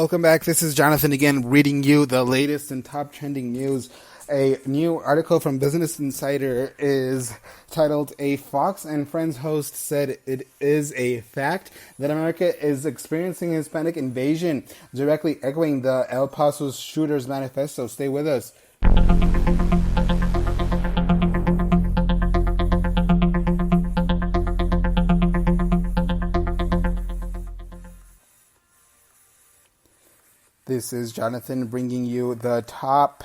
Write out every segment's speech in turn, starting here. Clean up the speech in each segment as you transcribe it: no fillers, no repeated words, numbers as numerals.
Welcome back. This is Jonathan again, reading you the latest and top trending news. A new article from Business Insider is titled, "A Fox and Friends host said it is a fact that America is experiencing Hispanic invasion," directly echoing the El Paso shooters manifesto. Stay with us. This is Jonathan bringing you the top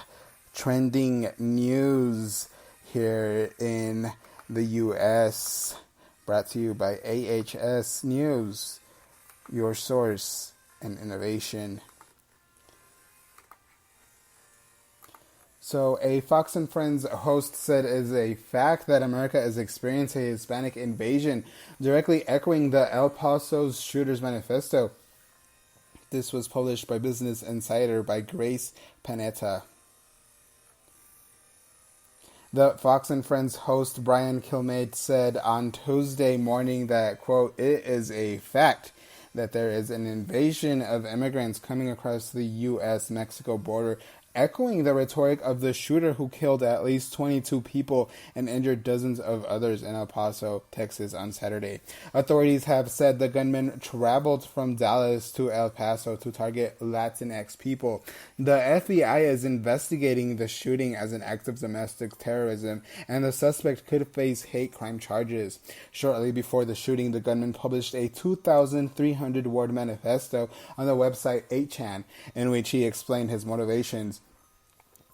trending news here in the U.S. Brought to you by AHS News, your source in innovation. So, a Fox and Friends host said it is a fact that America is experiencing a Hispanic invasion, directly echoing the El Paso shooters manifesto. This was published by Business Insider by Grace Panetta. The Fox and Friends host Brian Kilmeade said on Tuesday morning that, quote, "It is a fact that there is an invasion of immigrants coming across the U.S.-Mexico border," echoing the rhetoric of the shooter who killed at least 22 people and injured dozens of others in El Paso, Texas on Saturday. Authorities have said the gunman traveled from Dallas to El Paso to target Latinx people. The FBI is investigating the shooting as an act of domestic terrorism, and the suspect could face hate crime charges. Shortly before the shooting, the gunman published a 2,300-word manifesto on the website 8chan, in which he explained his motivations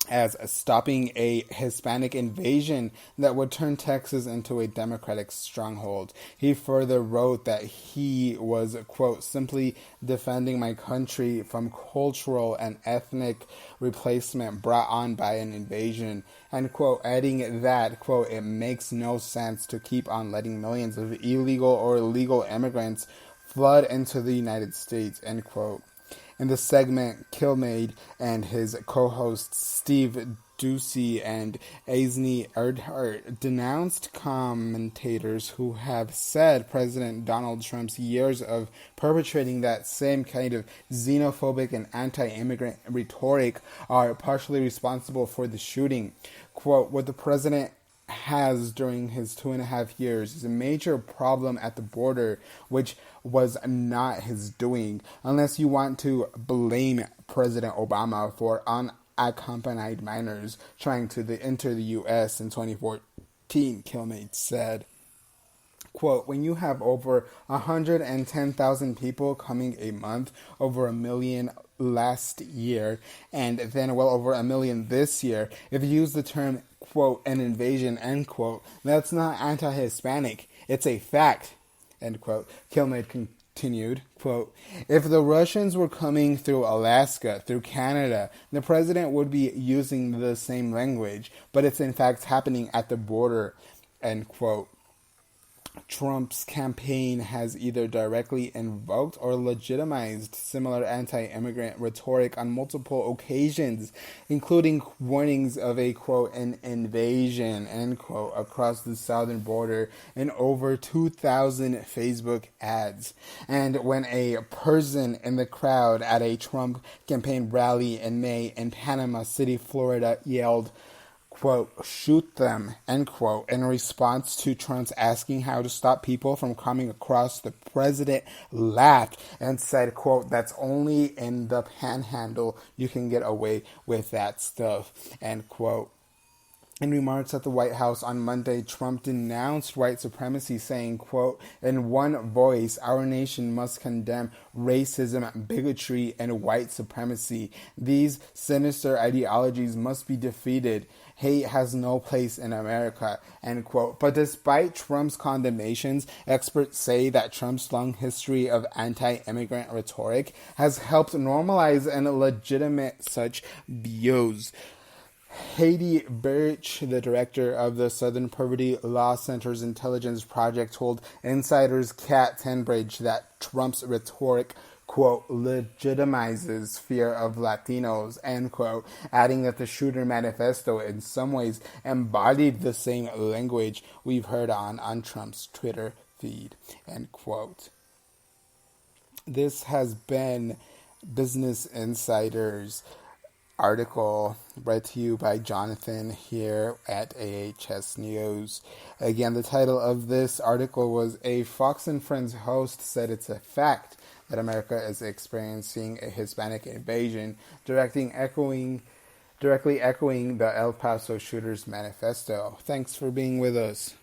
as stopping a Hispanic invasion that would turn Texas into a Democratic stronghold. He further wrote that he was, quote, "simply defending my country from cultural and ethnic replacement brought on by an invasion," and, quote, adding that, quote, "it makes no sense to keep on letting millions of illegal or legal immigrants flood into the United States," end quote. In the segment, Kilmeade and his co-hosts Steve Doocy and Azni Erdhart denounced commentators who have said President Donald Trump's years of perpetrating that same kind of xenophobic and anti-immigrant rhetoric are partially responsible for the shooting. Quote, "What the president has during his 2.5 years is a major problem at the border, which was not his doing, unless you want to blame President Obama for unaccompanied minors trying to enter the U.S. in 2014, Kilmeade said. Quote, "When you have over 110,000 people coming a month, over 1 million last year, and then well over 1 million this year, if you use the term, quote, an invasion, end quote, that's not anti-Hispanic. It's a fact," end quote. Kilmeade continued, quote, "If the Russians were coming through Alaska, through Canada, the president would be using the same language, but it's in fact happening at the border," end quote. Trump's campaign has either directly invoked or legitimized similar anti-immigrant rhetoric on multiple occasions, including warnings of a, quote, an invasion, end quote, across the southern border in over 2,000 Facebook ads. And when a person in the crowd at a Trump campaign rally in May in Panama City, Florida, yelled, quote, "shoot them," end quote, in response to Trump's asking how to stop people from coming across, the president laughed and said, quote, "that's only in the panhandle you can get away with that stuff," end quote. In remarks at the White House on Monday, Trump denounced white supremacy, saying, quote, "in one voice, our nation must condemn racism, bigotry, and white supremacy. These sinister ideologies must be defeated. Hate has no place in America," end quote. But despite Trump's condemnations, experts say that Trump's long history of anti-immigrant rhetoric has helped normalize and legitimate such views. Haiti Birch, the director of the Southern Poverty Law Center's Intelligence Project, told Insider's Kat Tenbridge that Trump's rhetoric, quote, legitimizes fear of Latinos, end quote, adding that the shooter manifesto in some ways embodied the same language we've heard on Trump's Twitter feed, end quote. This has been Business Insider's article read to you by Jonathan here at AHS News. Again, the title of this article was "A Fox and Friends host said it's a fact that America is experiencing a Hispanic invasion," directly echoing the El Paso shooters manifesto. Thanks for being with us.